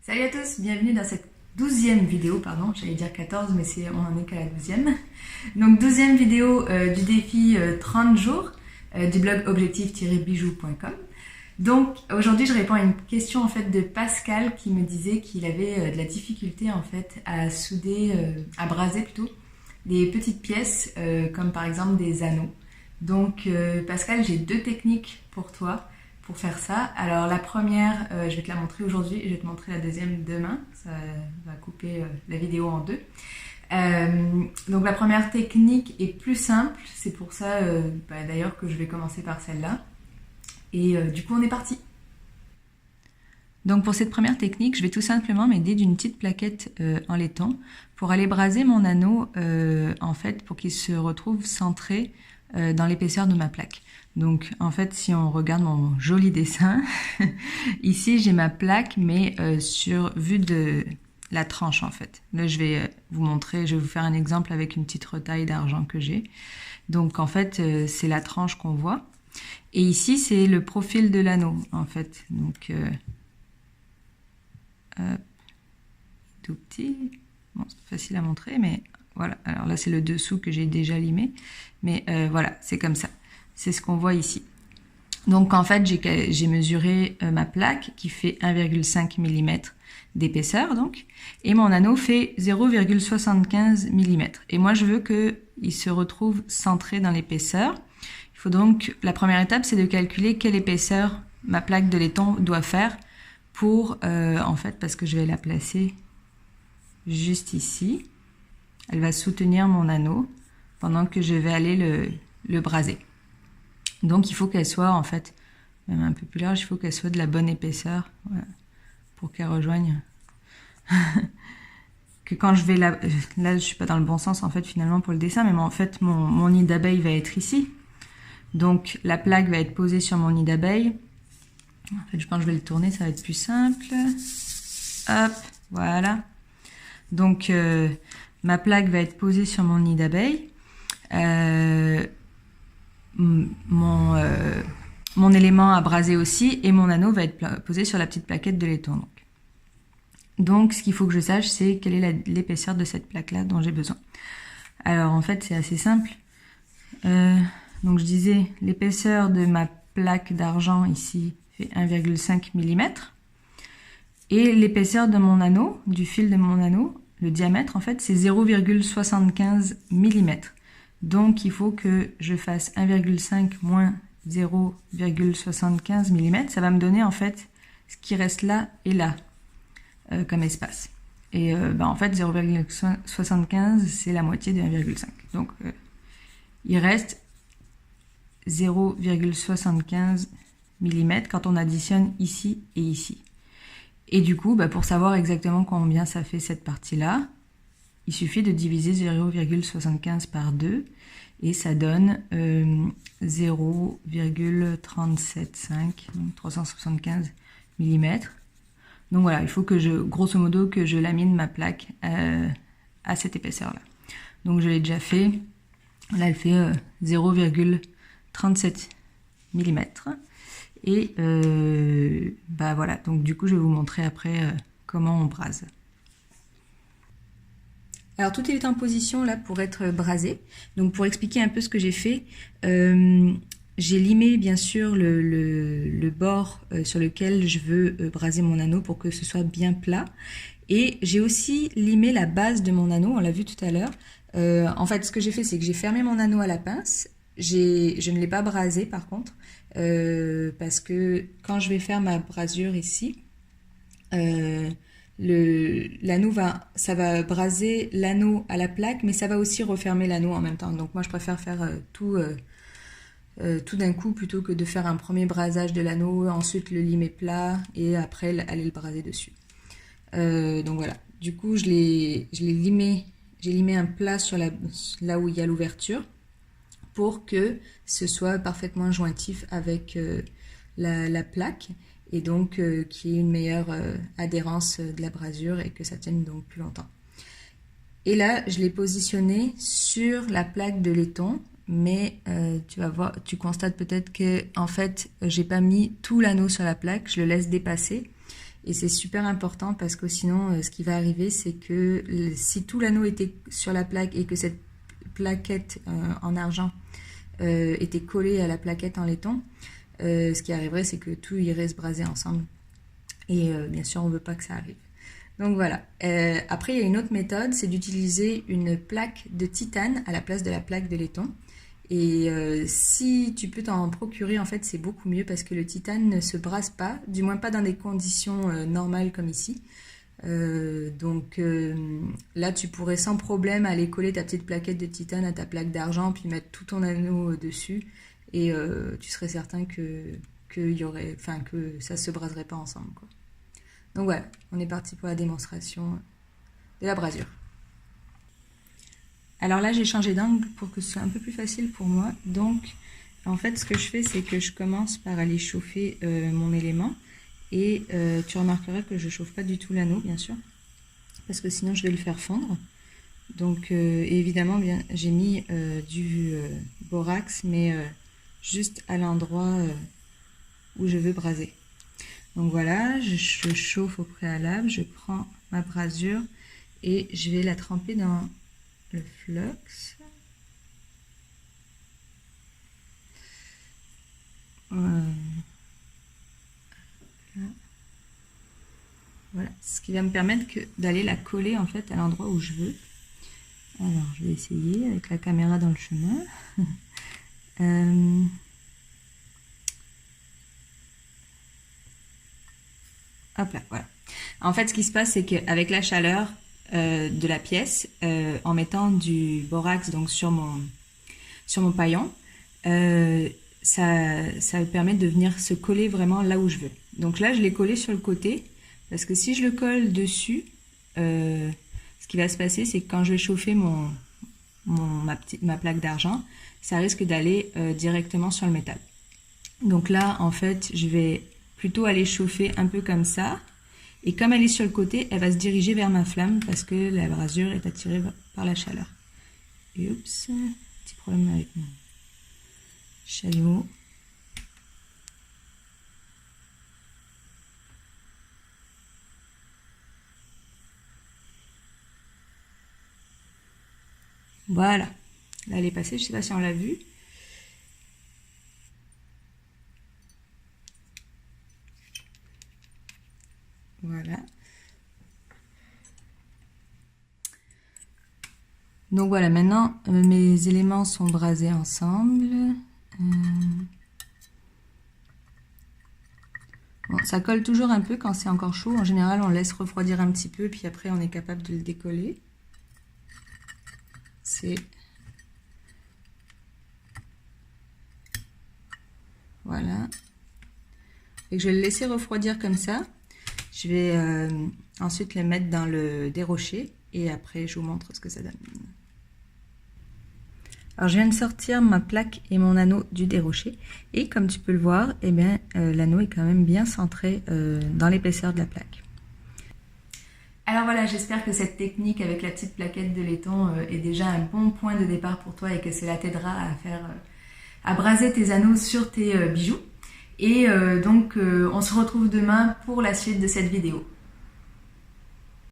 Salut à tous, bienvenue dans cette 12e vidéo, pardon, j'allais dire 14 mais on en est qu'à la 12e. Donc 12e vidéo du défi 30 jours du blog objectif-bijou.com. Donc aujourd'hui je réponds à une question en fait de Pascal qui me disait qu'il avait de la difficulté en fait à souder, à braser plutôt, des petites pièces comme par exemple des anneaux. Donc Pascal, j'ai deux techniques pour toi pour faire ça. Alors la première, je vais te la montrer aujourd'hui et je vais te montrer la deuxième demain. Ça va couper la vidéo en deux. Donc la première technique est plus simple, c'est pour ça d'ailleurs que je vais commencer par celle-là. Et du coup on est parti. Donc pour cette première technique, je vais tout simplement m'aider d'une petite plaquette en laiton pour aller braser mon anneau en fait pour qu'il se retrouve centré dans l'épaisseur de ma plaque. Donc en fait si on regarde mon joli dessin, ici j'ai ma plaque mais vue de la tranche en fait. Là je vais vous montrer, je vais vous faire un exemple avec une petite retaille d'argent que j'ai. Donc en fait c'est la tranche qu'on voit. Et ici c'est le profil de l'anneau en fait. Donc tout petit, bon c'est facile à montrer mais voilà, alors là c'est le dessous que j'ai déjà limé, mais voilà, c'est comme ça, c'est ce qu'on voit ici. Donc en fait j'ai mesuré ma plaque qui fait 1,5 mm d'épaisseur donc, et mon anneau fait 0,75 mm, et moi je veux qu'il se retrouve centré dans l'épaisseur. Il faut donc, la première étape c'est de calculer quelle épaisseur ma plaque de laiton doit faire pour, en fait, parce que je vais la placer juste ici. Elle va soutenir mon anneau pendant que je vais aller le braser. Donc il faut qu'elle soit, en fait, même un peu plus large, il faut qu'elle soit de la bonne épaisseur, voilà, pour qu'elle rejoigne. Que quand je vais là je suis pas dans le bon sens en fait finalement pour le dessin, mais en fait mon nid d'abeille va être ici. Donc la plaque va être posée sur mon nid d'abeille. En fait, je pense que je vais le tourner, ça va être plus simple. Hop, voilà. Donc, ma plaque va être posée sur mon nid d'abeille. Mon élément à braser aussi, et mon anneau va être posé sur la petite plaquette de laiton. Donc, ce qu'il faut que je sache, c'est quelle est l'épaisseur de cette plaque-là dont j'ai besoin. Alors, en fait, c'est assez simple. Donc, je disais, l'épaisseur de ma plaque d'argent ici, 1,5 mm, et l'épaisseur de mon anneau, du fil de mon anneau, le diamètre en fait c'est 0,75 mm. Donc il faut que je fasse 1,5 moins 0,75 mm, ça va me donner en fait ce qui reste là et là comme espace. Et en fait 0,75 c'est la moitié de 1,5. Donc il reste 0,75 mm quand on additionne ici et ici. Et du coup, pour savoir exactement combien ça fait cette partie-là, il suffit de diviser 0,75 par 2 et ça donne 0,375, donc 375 mm. Donc voilà, il faut que grosso modo, que je lamine ma plaque à cette épaisseur-là. Donc je l'ai déjà fait. Là, elle fait 0,37 mm. Et voilà, donc du coup je vais vous montrer après comment on brase. Alors tout est en position là pour être brasé. Donc pour expliquer un peu ce que j'ai fait, j'ai limé bien sûr le bord sur lequel je veux braser mon anneau pour que ce soit bien plat. Et j'ai aussi limé la base de mon anneau, on l'a vu tout à l'heure. En fait ce que j'ai fait c'est que j'ai fermé mon anneau à la pince. Je ne l'ai pas brasé par contre, parce que quand je vais faire ma brasure ici, l'anneau ça va braser l'anneau à la plaque, mais ça va aussi refermer l'anneau en même temps. Donc moi je préfère faire tout d'un coup plutôt que de faire un premier brasage de l'anneau, ensuite le limer plat et après aller le braser dessus. Donc voilà, du coup j'ai limé un plat sur là où il y a l'ouverture, pour que ce soit parfaitement jointif avec la plaque et donc qu'il y ait une meilleure adhérence de la brasure et que ça tienne donc plus longtemps. Et là, je l'ai positionné sur la plaque de laiton, mais tu vas voir, tu constates peut-être que en fait, j'ai pas mis tout l'anneau sur la plaque, je le laisse dépasser Et c'est super important parce que sinon, ce qui va arriver, c'est que si tout l'anneau était sur la plaque et que cette plaquette en argent était collée à la plaquette en laiton, ce qui arriverait, c'est que tout irait se braser ensemble. Et bien sûr, on ne veut pas que ça arrive. Donc voilà. Après, il y a une autre méthode, c'est d'utiliser une plaque de titane à la place de la plaque de laiton. Et si tu peux t'en procurer, en fait, c'est beaucoup mieux parce que le titane ne se brasse pas, du moins pas dans des conditions normales comme ici. Donc là, tu pourrais sans problème aller coller ta petite plaquette de titane à ta plaque d'argent, puis mettre tout ton anneau dessus, et tu serais certain que ça se braserait pas ensemble, quoi. Donc voilà, on est parti pour la démonstration de la brasure. Alors là, j'ai changé d'angle pour que ce soit un peu plus facile pour moi. Donc, en fait, ce que je fais, c'est que je commence par aller chauffer mon élément. Et tu remarqueras que je ne chauffe pas du tout l'anneau, bien sûr, parce que sinon, je vais le faire fondre. Donc, évidemment, j'ai mis du borax, mais juste à l'endroit où je veux braser. Donc voilà, je chauffe au préalable, je prends ma brasure et je vais la tremper dans le flux. Voilà, ce qui va me permettre d'aller la coller en fait à l'endroit où je veux. Alors, je vais essayer avec la caméra dans le chemin. Hop là, voilà. En fait, ce qui se passe, c'est qu'avec la chaleur de la pièce, en mettant du borax donc sur mon paillon, ça me permet de venir se coller vraiment là où je veux. Donc là, je l'ai collé sur le côté, parce que si je le colle dessus, ce qui va se passer, c'est que quand je vais chauffer ma plaque d'argent, ça risque d'aller directement sur le métal. Donc là, en fait, je vais plutôt aller chauffer un peu comme ça. Et comme elle est sur le côté, elle va se diriger vers ma flamme parce que la brasure est attirée par la chaleur. Et oups, petit problème avec mon chalumeau. Voilà, là elle est passée, je ne sais pas si on l'a vu. Voilà. Donc voilà, maintenant mes éléments sont brasés ensemble. Bon, ça colle toujours un peu quand c'est encore chaud. En général, on laisse refroidir un petit peu, puis après on est capable de le décoller. Voilà. Et je vais le laisser refroidir comme ça. Je vais ensuite le mettre dans le dérocher et après je vous montre ce que ça donne. Alors je viens de sortir ma plaque et mon anneau du dérocher et comme tu peux le voir, eh bien l'anneau est quand même bien centré dans l'épaisseur de la plaque. Alors voilà, j'espère que cette technique avec la petite plaquette de laiton est déjà un bon point de départ pour toi et que cela t'aidera à braser tes anneaux sur tes bijoux. Et donc on se retrouve demain pour la suite de cette vidéo.